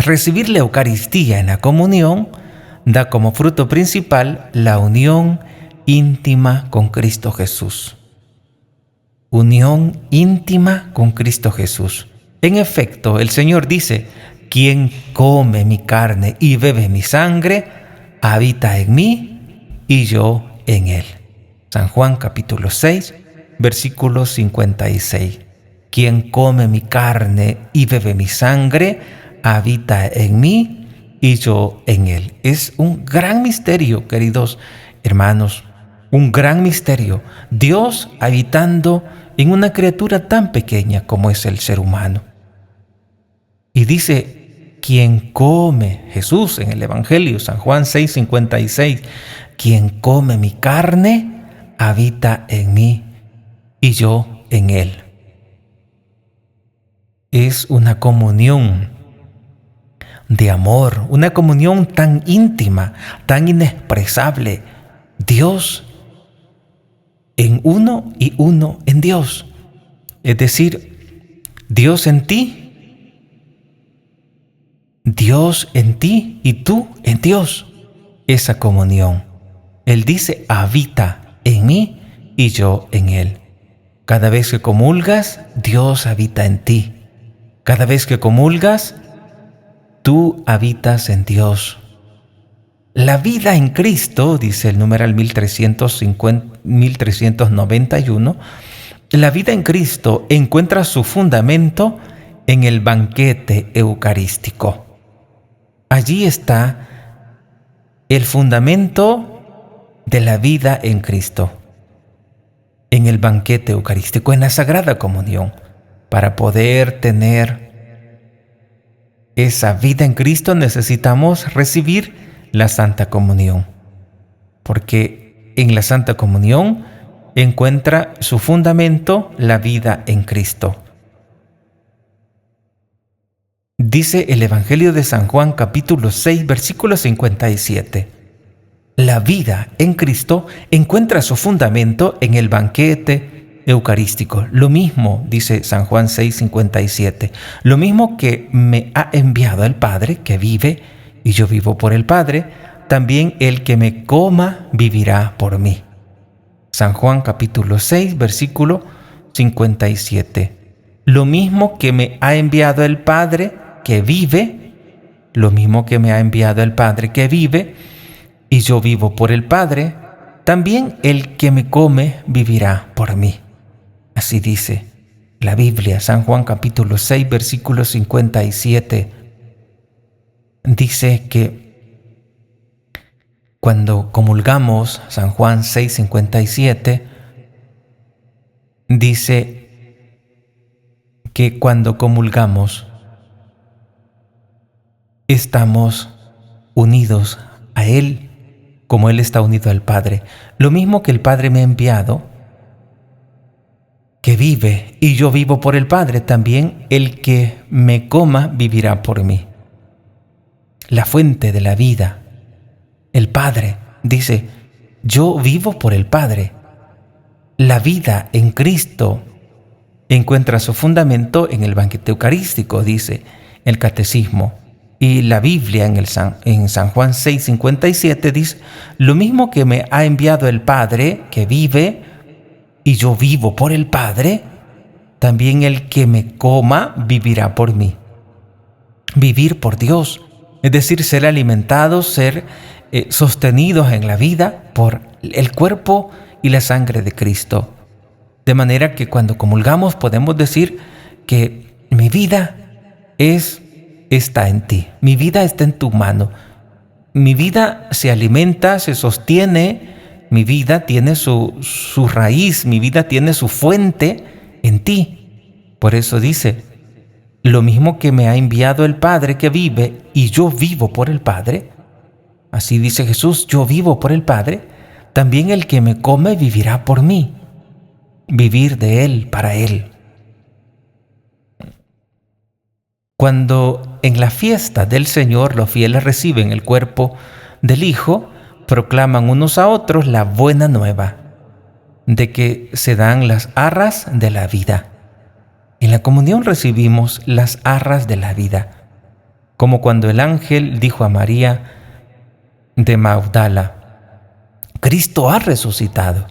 recibir la Eucaristía en la comunión da como fruto principal la unión íntima con Cristo Jesús. Unión íntima con Cristo Jesús. En efecto, el Señor dice: quien come mi carne y bebe mi sangre, habita en mí y yo en él. San Juan capítulo 6, versículo 56. Quien come mi carne y bebe mi sangre, habita en mí y yo en él. Es un gran misterio, queridos hermanos, un gran misterio. Dios habitando en una criatura tan pequeña como es el ser humano. Y dice: quien come, Jesús en el Evangelio, San Juan 6:56, quien come mi carne, habita en mí y yo en él. Es una comunión de amor, una comunión tan íntima, tan inexpresable. Dios en uno y uno en Dios. Es decir, Dios en ti, Dios en ti y tú en Dios. Esa comunión. Él dice: habita en mí y yo en él. Cada vez que comulgas, Dios habita en ti. Cada vez que comulgas, tú habitas en Dios. La vida en Cristo, dice el numeral 1391, la vida en Cristo encuentra su fundamento en el banquete eucarístico. Allí está el fundamento de la vida en Cristo, en el banquete eucarístico, en la Sagrada Comunión. Para poder tener esa vida en Cristo necesitamos recibir la Santa Comunión, porque en la Santa Comunión encuentra su fundamento la vida en Cristo. Dice el Evangelio de San Juan capítulo 6 versículo 57. La vida en Cristo encuentra su fundamento en el banquete eucarístico. Lo mismo, dice San Juan 6:57, lo mismo que me ha enviado el Padre, que vive y yo vivo por el Padre, también el que me coma vivirá por mí. San Juan capítulo 6, versículo 57. Lo mismo que me ha enviado el Padre, que vive, lo mismo que me ha enviado el Padre, que vive, y yo vivo por el Padre, también el que me come vivirá por mí. Así dice la Biblia, San Juan capítulo 6, versículo 57. Dice que cuando comulgamos, San Juan 6:57, dice que cuando comulgamos estamos unidos a Él, como Él está unido al Padre. Lo mismo que el Padre me ha enviado, que vive y yo vivo por el Padre, también el que me coma vivirá por mí. La fuente de la vida, el Padre, dice: yo vivo por el Padre. La vida en Cristo encuentra su fundamento en el banquete eucarístico, dice el Catecismo. Y la Biblia en San Juan 6:57 dice: lo mismo que me ha enviado el Padre, que vive y yo vivo por el Padre, también el que me coma vivirá por mí. Vivir por Dios, es decir, ser alimentados, ser sostenidos en la vida por el cuerpo y la sangre de Cristo. De manera que cuando comulgamos podemos decir que mi vida está en ti, mi vida está en tu mano, mi vida se alimenta, se sostiene, mi vida tiene su raíz, mi vida tiene su fuente en ti. Por eso dice: lo mismo que me ha enviado el Padre, que vive y yo vivo por el Padre. Así dice Jesús: yo vivo por el Padre, también el que me come vivirá por mí. Vivir de Él, para Él. Cuando en la fiesta del Señor los fieles reciben el cuerpo del Hijo, proclaman unos a otros la buena nueva de que se dan las arras de la vida. En la comunión recibimos las arras de la vida. como cuando el ángel dijo a María de Magdala: Cristo ha resucitado.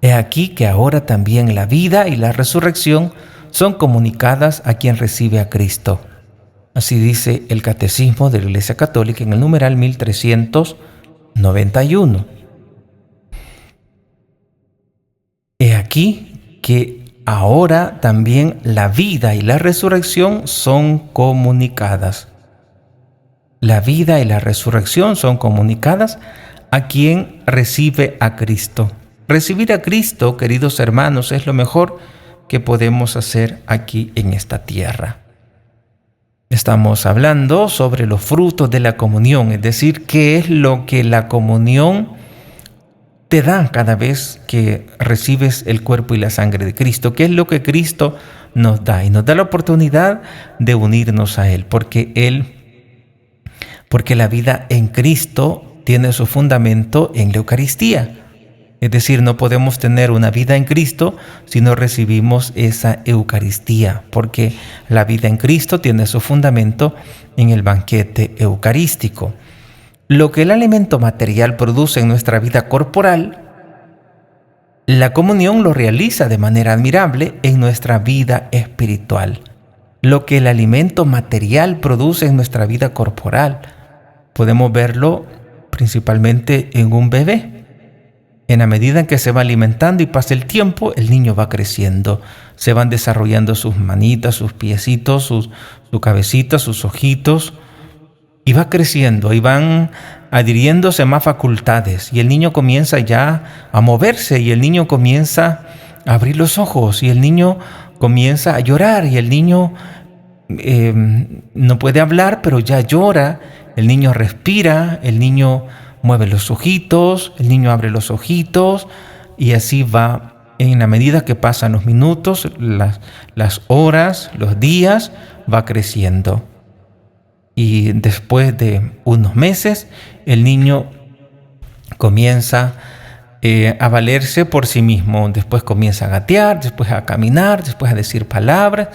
He aquí que ahora también la vida y la resurrección son comunicadas a quien recibe a Cristo. Así dice el Catecismo de la Iglesia Católica en el numeral 1391. He aquí que ahora también la vida y la resurrección son comunicadas. La vida y la resurrección son comunicadas a quien recibe a Cristo. Recibir a Cristo, queridos hermanos, es lo mejor que podemos hacer aquí en esta tierra. Estamos hablando sobre los frutos de la comunión, es decir, qué es lo que la comunión te da cada vez que recibes el cuerpo y la sangre de Cristo. ¿Qué es lo que Cristo nos da? Y nos da la oportunidad de unirnos a Él, porque la vida en Cristo tiene su fundamento en la Eucaristía. Es decir, no podemos tener una vida en Cristo si no recibimos esa Eucaristía, porque la vida en Cristo tiene su fundamento en el banquete eucarístico. Lo que el alimento material produce en nuestra vida corporal, la comunión lo realiza de manera admirable en nuestra vida espiritual. Lo que el alimento material produce en nuestra vida corporal, podemos verlo principalmente en un bebé. En la medida en que se va alimentando y pasa el tiempo, el niño va creciendo. Se van desarrollando sus manitas, sus piecitos, su cabecita, sus ojitos. Y va creciendo y van adhiriéndose más facultades. Y el niño comienza ya a moverse y el niño comienza a abrir los ojos y el niño comienza a llorar y el niño no puede hablar, pero ya llora. El niño respira, el niño mueve los ojitos, el niño abre los ojitos y así va. En la medida que pasan los minutos, las horas, los días, va creciendo. Y después de unos meses, el niño comienza a valerse por sí mismo. Después comienza a gatear, después a caminar, después a decir palabras.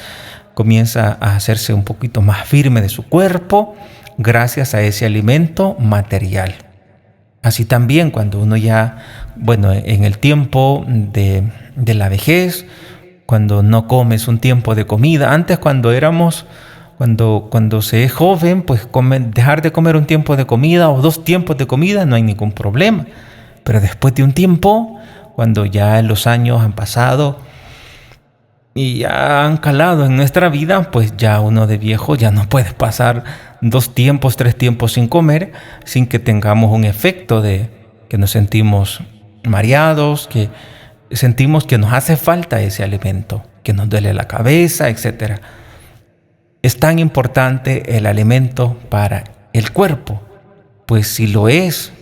Comienza a hacerse un poquito más firme de su cuerpo gracias a ese alimento material. Así también cuando uno ya, en el tiempo de la vejez, cuando no comes un tiempo de comida. Antes cuando se es joven, pues dejar de comer un tiempo de comida o 2 tiempos de comida no hay ningún problema. Pero después de un tiempo, cuando ya los años han pasado y ya han calado en nuestra vida, pues ya uno de viejo ya no puede pasar 2 tiempos, 3 tiempos sin comer, sin que tengamos un efecto de que nos sentimos mareados, que sentimos que nos hace falta ese alimento, que nos duele la cabeza, etc. Es tan importante el alimento para el cuerpo, pues si lo es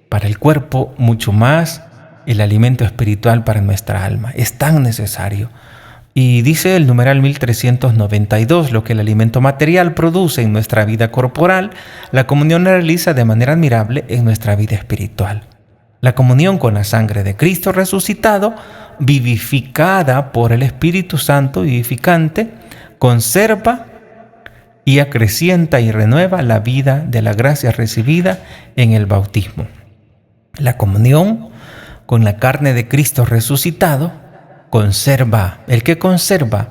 para el cuerpo, mucho más el alimento espiritual para nuestra alma. Es tan necesario. Y dice el numeral 1392, lo que el alimento material produce en nuestra vida corporal, la comunión la realiza de manera admirable en nuestra vida espiritual. La comunión con la sangre de Cristo resucitado, vivificada por el Espíritu Santo vivificante, conserva y acrecienta y renueva la vida de la gracia recibida en el bautismo. La comunión con la carne de Cristo resucitado conserva, el que conserva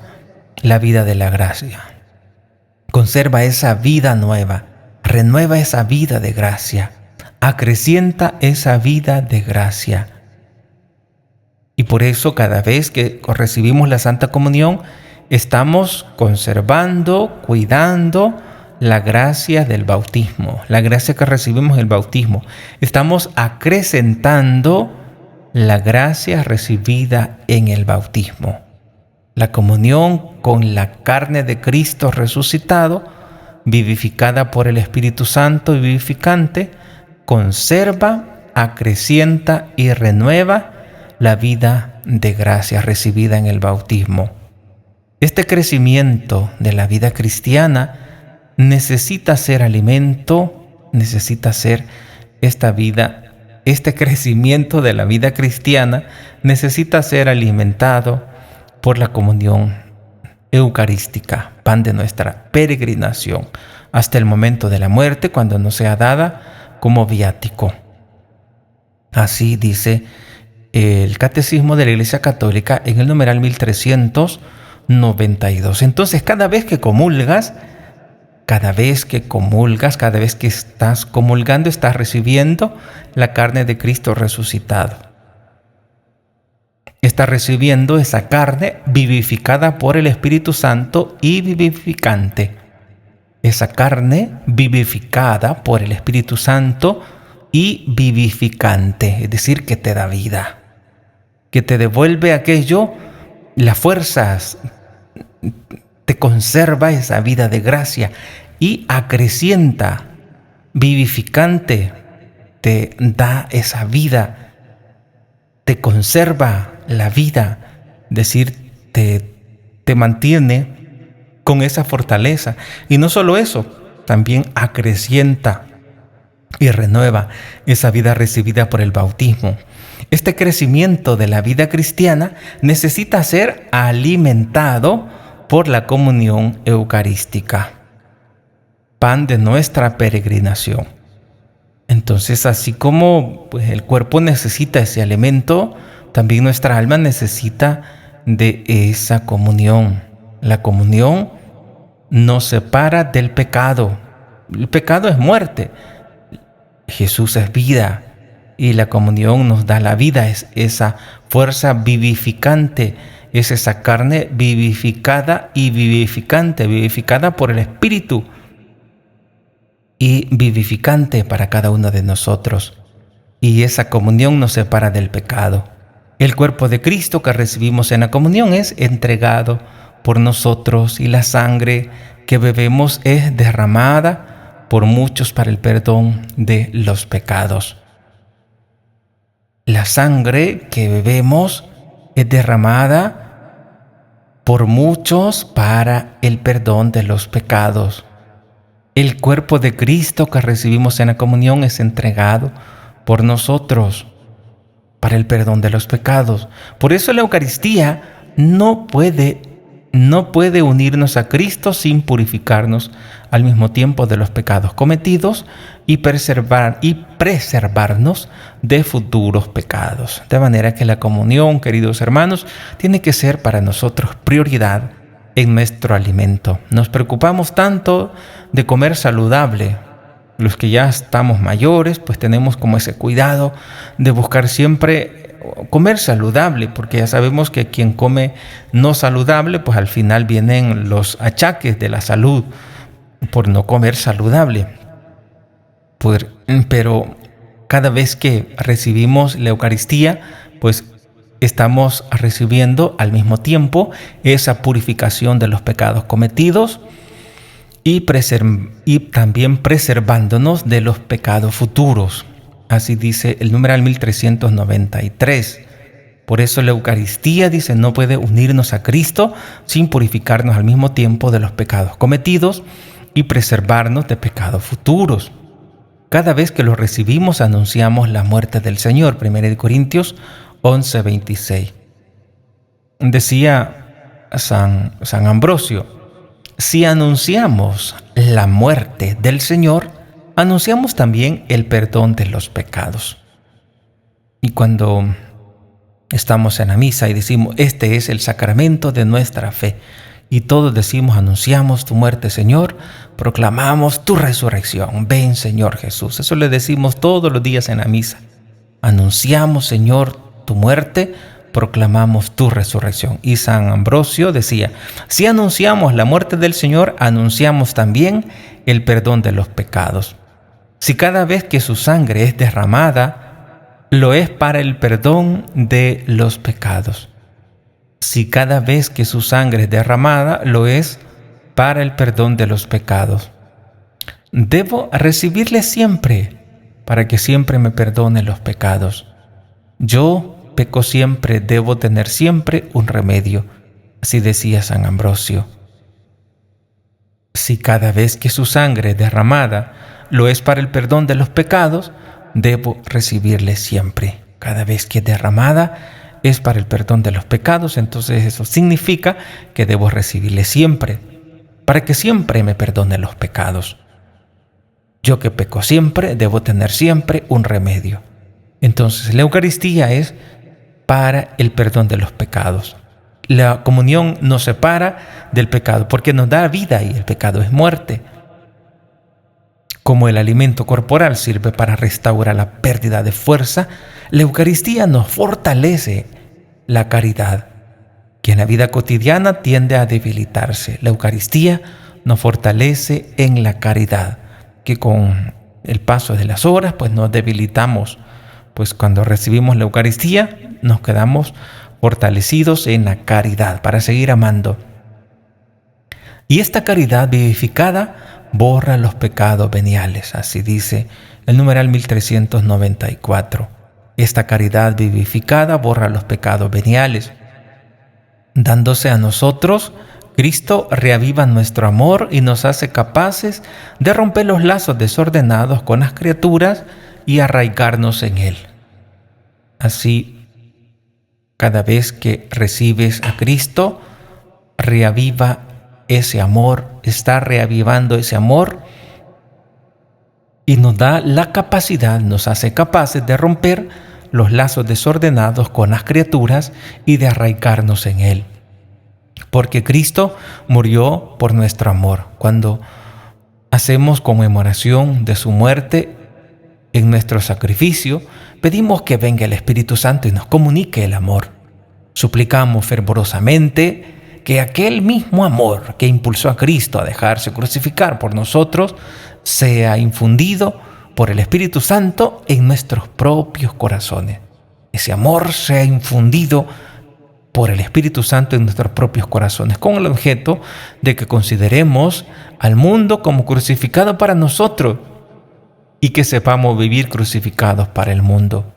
la vida de la gracia. Conserva esa vida nueva, renueva esa vida de gracia, acrecienta esa vida de gracia. Y por eso cada vez que recibimos la Santa Comunión, estamos conservando, cuidando la gracia del bautismo, la gracia que recibimos en el bautismo. Estamos acrecentando la gracia recibida en el bautismo. La comunión con la carne de Cristo resucitado, vivificada por el Espíritu Santo y vivificante, conserva, acrecienta y renueva la vida de gracia recibida en el bautismo. Este crecimiento de la vida cristiana necesita ser alimento, necesita ser esta vida. Este crecimiento de la vida cristiana necesita ser alimentado por la comunión eucarística, pan de nuestra peregrinación. hasta el momento de la muerte, cuando nos sea dada como viático. Así dice el Catecismo de la Iglesia Católica en el numeral 1392. Entonces, cada vez que comulgas, cada vez que estás comulgando, estás recibiendo la carne de Cristo resucitado. Estás recibiendo esa carne vivificada por el Espíritu Santo y vivificante. Esa carne vivificada por el Espíritu Santo y vivificante, es decir, que te da vida, que te devuelve aquello, las fuerzas, te conserva esa vida de gracia y acrecienta, vivificante, te da esa vida, te conserva la vida, es decir, te mantiene con esa fortaleza. Y no solo eso, también acrecienta y renueva esa vida recibida por el bautismo. Este crecimiento de la vida cristiana necesita ser alimentado por la comunión eucarística, pan de nuestra peregrinación. Entonces, así como el cuerpo necesita ese alimento, también nuestra alma necesita de esa comunión. La comunión nos separa del pecado. El pecado es muerte. Jesús es vida y la comunión nos da la vida, es esa fuerza vivificante, es esa carne vivificada y vivificante, vivificada por el Espíritu y vivificante para cada uno de nosotros. Y esa comunión nos separa del pecado. El cuerpo de Cristo que recibimos en la comunión es entregado por nosotros y la sangre que bebemos es derramada por muchos para el perdón de los pecados. La sangre que bebemos es derramada por muchos para el perdón de los pecados. El cuerpo de Cristo que recibimos en la comunión es entregado por nosotros para el perdón de los pecados. Por eso la Eucaristía no puede unirnos a Cristo sin purificarnos al mismo tiempo de los pecados cometidos y preservarnos de futuros pecados. De manera que la comunión, queridos hermanos, tiene que ser para nosotros prioridad en nuestro alimento. Nos preocupamos tanto de comer saludable. Los que ya estamos mayores, pues tenemos como ese cuidado de buscar siempre comer saludable, porque ya sabemos que quien come no saludable, pues al final vienen los achaques de la salud por no comer saludable. Pero cada vez que recibimos la Eucaristía, pues estamos recibiendo al mismo tiempo esa purificación de los pecados cometidos y también preservándonos de los pecados futuros. Así dice el numeral 1393. Por eso la Eucaristía, dice, no puede unirnos a Cristo sin purificarnos al mismo tiempo de los pecados cometidos y preservarnos de pecados futuros. Cada vez que lo recibimos anunciamos la muerte del Señor. 1 Corintios 11:26. Decía San Ambrosio: si anunciamos la muerte del Señor, anunciamos también el perdón de los pecados. Y cuando estamos en la misa y decimos, este es el sacramento de nuestra fe, y todos decimos, anunciamos tu muerte, Señor, proclamamos tu resurrección. Ven, Señor Jesús. Eso le decimos todos los días en la misa. Anunciamos, Señor, tu muerte, proclamamos tu resurrección. Y San Ambrosio decía, si anunciamos la muerte del Señor, anunciamos también el perdón de los pecados. Si cada vez que su sangre es derramada, lo es para el perdón de los pecados. Si cada vez que su sangre es derramada, lo es para el perdón de los pecados. Debo recibirle siempre, para que siempre me perdone los pecados. Yo peco siempre, debo tener siempre un remedio. Así decía San Ambrosio. Si cada vez que su sangre es derramada lo es para el perdón de los pecados, debo recibirle siempre. Cada vez que es derramada es para el perdón de los pecados, entonces eso significa que debo recibirle siempre, para que siempre me perdone los pecados. Yo que peco siempre, debo tener siempre un remedio. Entonces, la Eucaristía es para el perdón de los pecados. La comunión nos separa del pecado porque nos da vida y el pecado es muerte. Como el alimento corporal sirve para restaurar la pérdida de fuerza, la Eucaristía nos fortalece la caridad, que en la vida cotidiana tiende a debilitarse. La Eucaristía nos fortalece en la caridad, que con el paso de las horas pues nos debilitamos. Pues cuando recibimos la Eucaristía nos quedamos fortalecidos en la caridad para seguir amando. Y esta caridad vivificada borra los pecados veniales, así dice el numeral 1394. Esta caridad vivificada borra los pecados veniales. Dándose a nosotros, Cristo reaviva nuestro amor y nos hace capaces de romper los lazos desordenados con las criaturas y arraigarnos en Él. Así, cada vez que recibes a Cristo, reaviva ese amor, está reavivando ese amor y nos da la capacidad, nos hace capaces de romper los lazos desordenados con las criaturas y de arraigarnos en Él. Porque Cristo murió por nuestro amor. Cuando hacemos conmemoración de su muerte en nuestro sacrificio, pedimos que venga el Espíritu Santo y nos comunique el amor. Suplicamos fervorosamente que aquel mismo amor que impulsó a Cristo a dejarse crucificar por nosotros sea infundido por el Espíritu Santo en nuestros propios corazones. Ese amor sea infundido por el Espíritu Santo en nuestros propios corazones, con el objeto de que consideremos al mundo como crucificado para nosotros y que sepamos vivir crucificados para el mundo.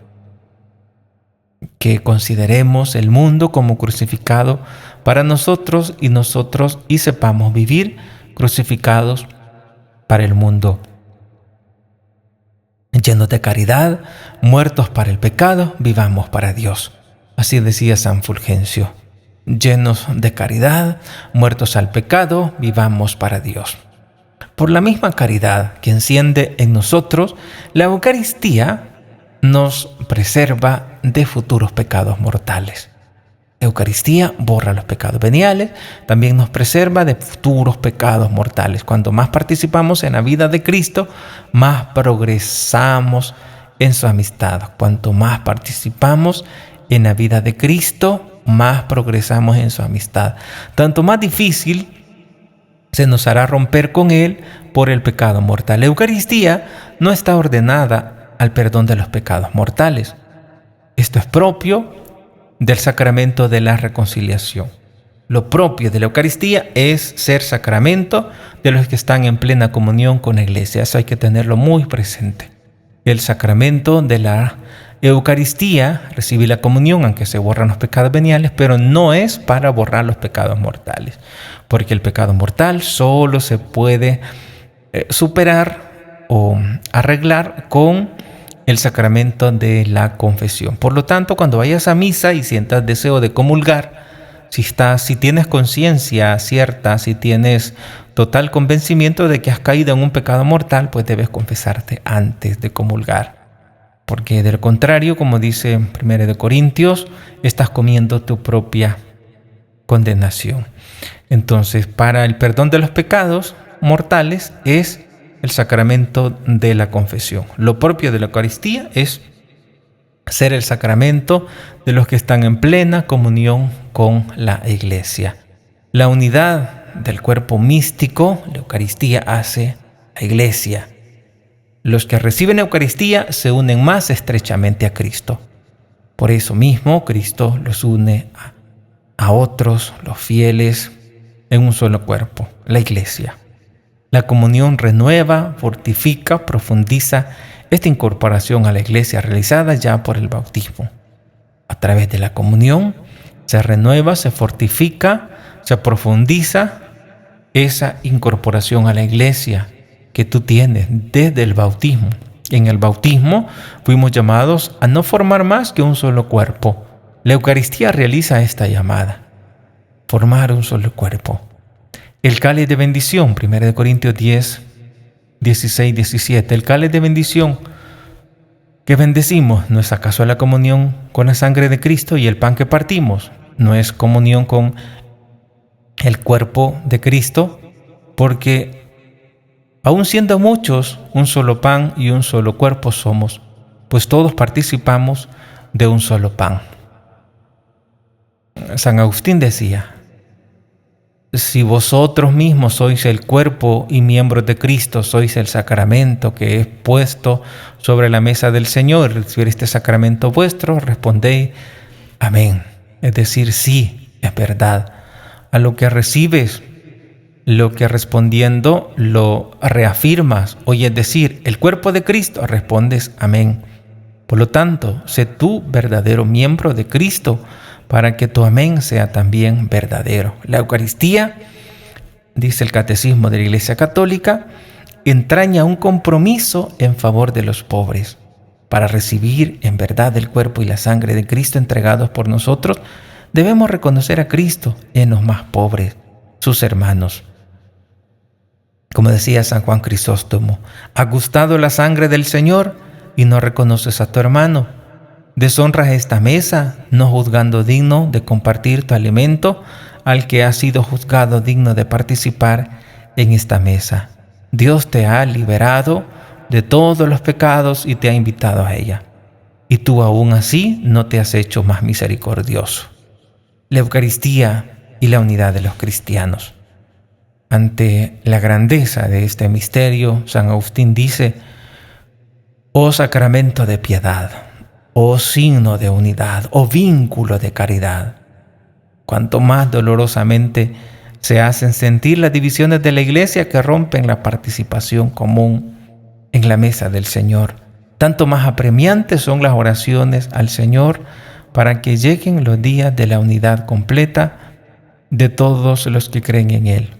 Que consideremos el mundo como crucificado para nosotros y sepamos vivir crucificados para el mundo. Llenos de caridad, muertos para el pecado, vivamos para Dios. Así decía San Fulgencio. Llenos de caridad, muertos al pecado, vivamos para Dios. Por la misma caridad que enciende en nosotros, la Eucaristía nos preserva de futuros pecados mortales. La Eucaristía borra los pecados veniales, también nos preserva de futuros pecados mortales. Cuanto más participamos en la vida de Cristo, más progresamos en su amistad. Cuanto más participamos en la vida de Cristo, más progresamos en su amistad. Tanto más difícil se nos hará romper con Él por el pecado mortal. La Eucaristía no está ordenada al perdón de los pecados mortales. Esto es propio del sacramento de la reconciliación. Lo propio de la Eucaristía es ser sacramento de los que están en plena comunión con la Iglesia. Eso hay que tenerlo muy presente. El sacramento de la Eucaristía recibe la comunión, aunque se borran los pecados veniales, pero no es para borrar los pecados mortales, porque el pecado mortal solo se puede superar o arreglar con el sacramento de la confesión. Por lo tanto, cuando vayas a misa y sientas deseo de comulgar, si tienes conciencia cierta, si tienes total convencimiento de que has caído en un pecado mortal, pues debes confesarte antes de comulgar. Porque de lo contrario, como dice 1 Corintios, estás comiendo tu propia condenación. Entonces, para el perdón de los pecados mortales es el sacramento de la confesión. Lo propio de la Eucaristía es ser el sacramento de los que están en plena comunión con la Iglesia. La unidad del cuerpo místico, la Eucaristía hace la Iglesia. Los que reciben Eucaristía se unen más estrechamente a Cristo. Por eso mismo Cristo los une a otros, los fieles, en un solo cuerpo, la Iglesia. La comunión renueva, fortifica, profundiza esta incorporación a la Iglesia realizada ya por el bautismo. A través de la comunión se renueva, se fortifica, se profundiza esa incorporación a la Iglesia que tú tienes desde el bautismo. En el bautismo fuimos llamados a no formar más que un solo cuerpo. La Eucaristía realiza esta llamada: formar un solo cuerpo. El cáliz de bendición, 1 Corintios 10, 16:17. El cáliz de bendición que bendecimos, ¿no es acaso la comunión con la sangre de Cristo? Y el pan que partimos, ¿no es comunión con el cuerpo de Cristo? Porque aun siendo muchos, un solo pan y un solo cuerpo somos, pues todos participamos de un solo pan. San Agustín decía: si vosotros mismos sois el cuerpo y miembros de Cristo, sois el sacramento que es puesto sobre la mesa del Señor, recibir este sacramento vuestro, respondéis amén. Es decir, sí, es verdad. A lo que recibes, lo que respondiendo lo reafirmas, oye, es decir, el cuerpo de Cristo, respondes amén. Por lo tanto, sé tú verdadero miembro de Cristo, para que tu amén sea también verdadero. La Eucaristía, dice el Catecismo de la Iglesia Católica, entraña un compromiso en favor de los pobres. Para recibir en verdad el cuerpo y la sangre de Cristo entregados por nosotros, debemos reconocer a Cristo en los más pobres, sus hermanos. Como decía San Juan Crisóstomo: ¿has gustado la sangre del Señor y no reconoces a tu hermano? Deshonras esta mesa, no juzgando digno de compartir tu alimento al que ha sido juzgado digno de participar en esta mesa. Dios te ha liberado de todos los pecados y te ha invitado a ella. Y tú aún así no te has hecho más misericordioso. La Eucaristía y la unidad de los cristianos. Ante la grandeza de este misterio, San Agustín dice: oh sacramento de piedad, oh signo de unidad, oh vínculo de caridad. Cuanto más dolorosamente se hacen sentir las divisiones de la Iglesia que rompen la participación común en la mesa del Señor, tanto más apremiantes son las oraciones al Señor para que lleguen los días de la unidad completa de todos los que creen en Él.